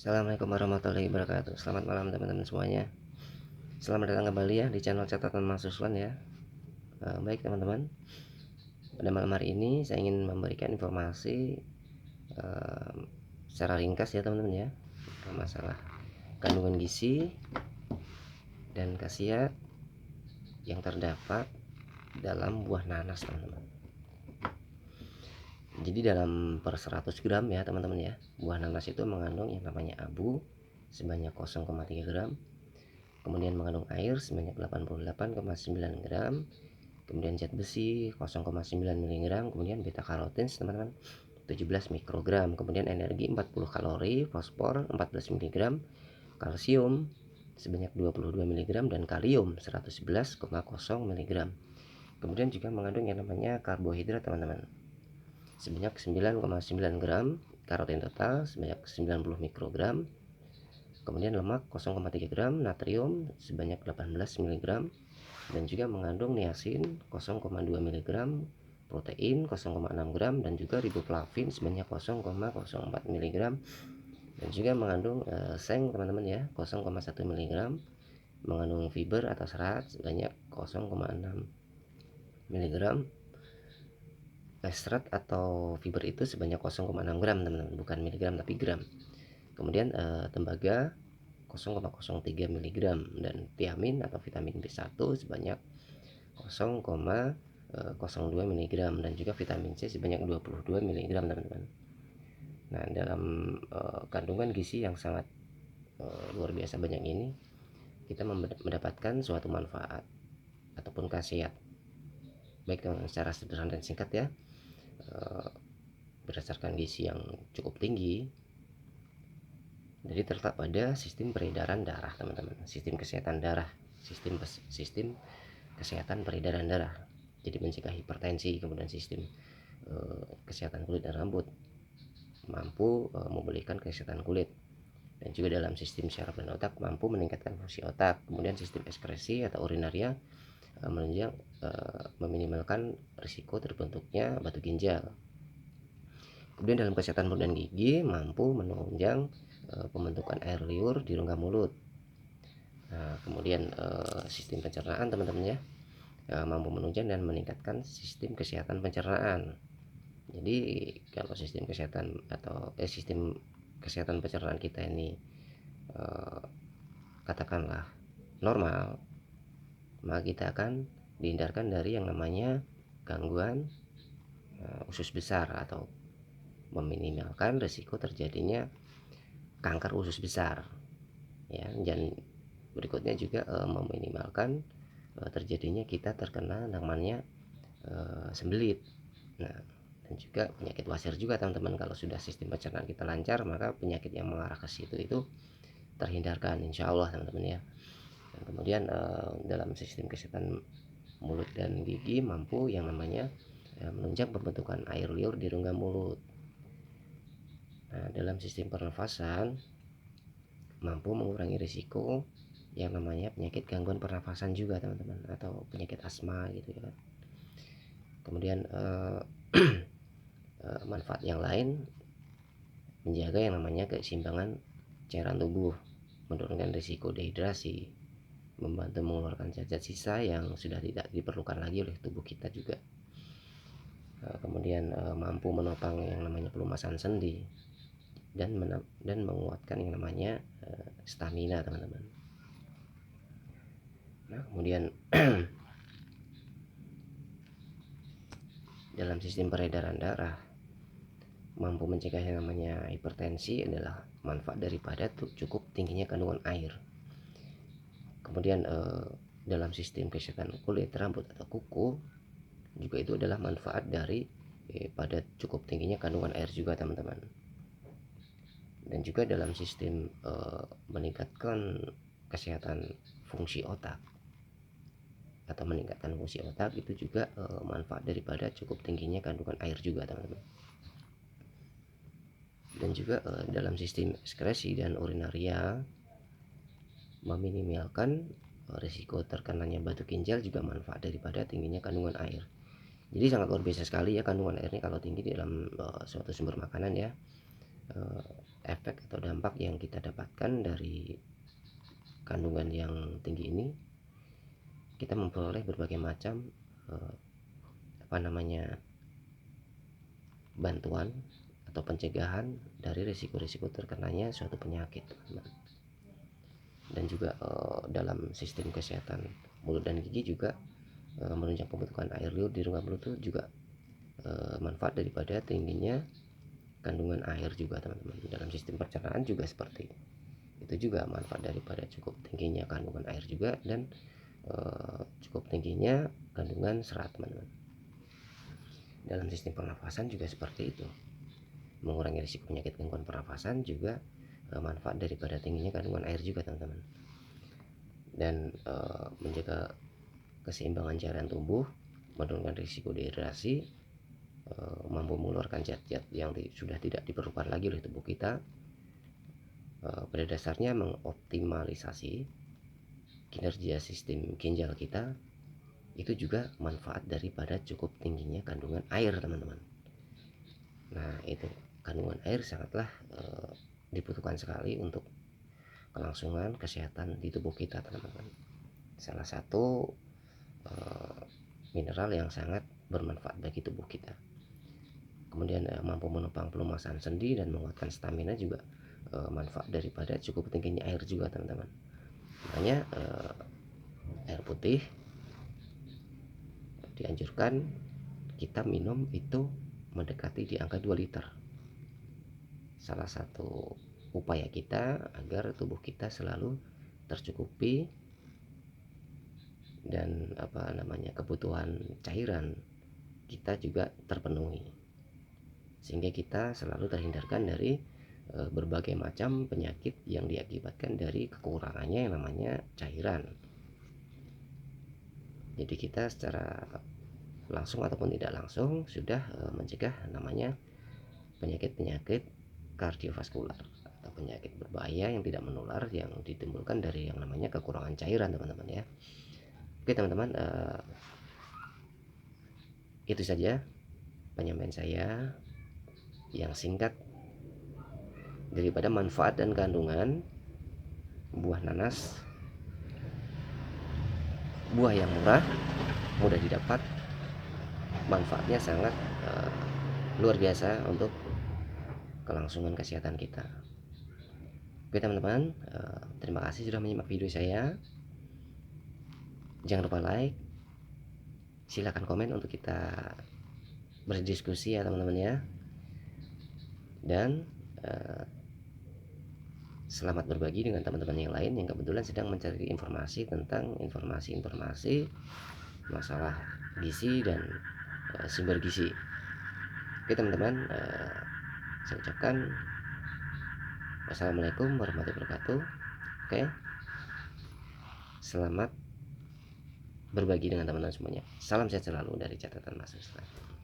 Assalamualaikum warahmatullahi wabarakatuh. Selamat malam teman-teman semuanya. Selamat datang kembali ya di channel catatan mahasiswa ya. Baik teman-teman, pada malam hari ini saya ingin memberikan informasi secara ringkas ya teman-teman ya, masalah kandungan gizi dan khasiat yang terdapat dalam buah nanas teman-teman. Jadi dalam per 100 gram ya teman-teman ya, buah nanas itu mengandung yang namanya abu sebanyak 0,3 gram, kemudian mengandung air sebanyak 88,9 gram, kemudian zat besi 0,9 mg, kemudian beta karotin teman-teman 17 mikrogram, kemudian energi 40 kalori, fosfor 14 mg, kalsium sebanyak 22 mg, dan kalium 111,0 mg. Kemudian juga mengandung yang namanya karbohidrat teman-teman sebanyak 9,9 gram, karotin total sebanyak 90 mikrogram, kemudian lemak 0,3 gram, natrium sebanyak 18 mg, dan juga mengandung niacin 0,2 mg, protein 0,6 gram, dan juga riboflavin sebanyak 0,04 mg, dan juga mengandung seng teman-teman ya 0,1 mg, mengandung fiber atau serat sebanyak 0,6 mg, serat atau fiber itu sebanyak 0,6 gram teman-teman, bukan miligram tapi gram. Kemudian tembaga 0,03 mg, dan tiamin atau vitamin B1 sebanyak 0,02 mg, dan juga vitamin C sebanyak 22 mg teman-teman. Nah, dalam kandungan gizi yang sangat luar biasa banyak ini, kita mendapatkan suatu manfaat ataupun khasiat. Baik teman-teman, secara sederhana dan singkat ya, berdasarkan gizi yang cukup tinggi, jadi terletak pada sistem peredaran darah teman-teman, sistem kesehatan darah, sistem kesehatan peredaran darah, jadi mencegah hipertensi, kemudian sistem kesehatan kulit dan rambut, mampu memulihkan kesehatan kulit, dan juga dalam sistem syaraf dan otak mampu meningkatkan fungsi otak, kemudian sistem ekskresi atau urinaria menunjang meminimalkan risiko terbentuknya batu ginjal. Kemudian dalam kesehatan mulut dan gigi mampu menunjang pembentukan air liur di rongga mulut. Nah, kemudian sistem pencernaan teman-teman ya, mampu menunjang dan meningkatkan sistem kesehatan pencernaan. Jadi kalau sistem kesehatan atau sistem kesehatan pencernaan kita ini katakanlah normal, maka kita akan dihindarkan dari yang namanya gangguan usus besar atau meminimalkan risiko terjadinya kanker usus besar ya. Dan berikutnya juga meminimalkan terjadinya kita terkena namanya sembelit. Nah, dan juga penyakit wasir juga teman-teman. Kalau sudah sistem pencernaan kita lancar, maka penyakit yang mengarah ke situ itu terhindarkan insya Allah teman-teman ya. Dan kemudian dalam sistem kesehatan mulut dan gigi mampu yang namanya menunjang pembentukan air liur di rongga mulut. Nah, dalam sistem pernafasan mampu mengurangi risiko yang namanya penyakit gangguan pernafasan juga teman-teman, atau penyakit asma gitu ya. Kemudian manfaat yang lain, menjaga yang namanya keseimbangan cairan tubuh, menurunkan risiko dehidrasi, membantu mengeluarkan zat-zat sisa yang sudah tidak diperlukan lagi oleh tubuh kita juga. Kemudian mampu menopang yang namanya pelumasan sendi dan menguatkan yang namanya stamina teman-teman. Nah, kemudian dalam sistem peredaran darah mampu mencegah yang namanya hipertensi adalah manfaat daripada cukup tingginya kandungan air. Kemudian dalam sistem kesehatan kulit, rambut atau kuku juga itu adalah manfaat dari pada cukup tingginya kandungan air juga teman-teman. Dan juga dalam sistem meningkatkan kesehatan fungsi otak atau meningkatkan fungsi otak itu juga manfaat daripada cukup tingginya kandungan air juga teman-teman. Dan juga dalam sistem ekskresi dan urinaria meminimalkan risiko terkenanya batu ginjal, juga manfaat daripada tingginya kandungan air. Jadi sangat luar biasa sekali ya kandungan air ini kalau tinggi di dalam suatu sumber makanan ya. efek atau dampak yang kita dapatkan dari kandungan yang tinggi ini, kita memperoleh berbagai macam bantuan atau pencegahan dari risiko-risiko terkenanya suatu penyakit, teman-teman. Dan juga dalam sistem kesehatan mulut dan gigi juga menunjang pembentukan air liur di rongga mulut itu juga manfaat daripada tingginya kandungan air juga, teman-teman. Dalam sistem pencernaan juga seperti itu juga manfaat daripada cukup tingginya kandungan air juga, dan cukup tingginya kandungan serat, teman-teman. Dalam sistem pernafasan juga seperti itu, mengurangi risiko penyakit gangguan pernafasan juga manfaat daripada tingginya kandungan air juga, teman-teman. Dan menjaga keseimbangan cairan tubuh, menurunkan risiko dehidrasi, mampu mengeluarkan zat-zat yang sudah tidak diperlukan lagi oleh tubuh kita. Pada dasarnya mengoptimalisasi kinerja sistem ginjal kita, itu juga manfaat daripada cukup tingginya kandungan air, teman-teman. Nah, itu kandungan air sangatlah dibutuhkan sekali untuk kelangsungan kesehatan di tubuh kita, teman-teman. Salah satu mineral yang sangat bermanfaat bagi tubuh kita. Kemudian mampu menopang pelumasan sendi dan menguatkan stamina juga manfaat daripada cukup tingginya air juga, teman-teman. Makanya air putih dianjurkan kita minum itu mendekati di angka 2 liter. Salah satu upaya kita agar tubuh kita selalu tercukupi dan kebutuhan cairan kita juga terpenuhi, sehingga kita selalu terhindarkan dari berbagai macam penyakit yang diakibatkan dari kekurangannya yang namanya cairan. Jadi kita secara langsung ataupun tidak langsung sudah mencegah namanya penyakit-penyakit kardiovaskular atau penyakit berbahaya yang tidak menular yang ditimbulkan dari yang namanya kekurangan cairan, teman-teman ya. Oke, teman-teman, itu saja penyampaian saya yang singkat daripada manfaat dan kandungan buah nanas, buah yang murah, mudah didapat, manfaatnya sangat luar biasa untuk kelangsungan kesehatan kita. Oke, teman-teman, terima kasih sudah menyimak video saya. Jangan lupa like, silakan komen untuk kita berdiskusi ya, teman-teman ya. Dan selamat berbagi dengan teman-teman yang lain yang kebetulan sedang mencari informasi tentang informasi masalah gizi dan sumber gizi. Oke, teman-teman, saya ucapkan wassalamualaikum warahmatullahi wabarakatuh. Oke, selamat berbagi dengan teman-teman semuanya. Salam sehat selalu dari catatan Mas Ustaz.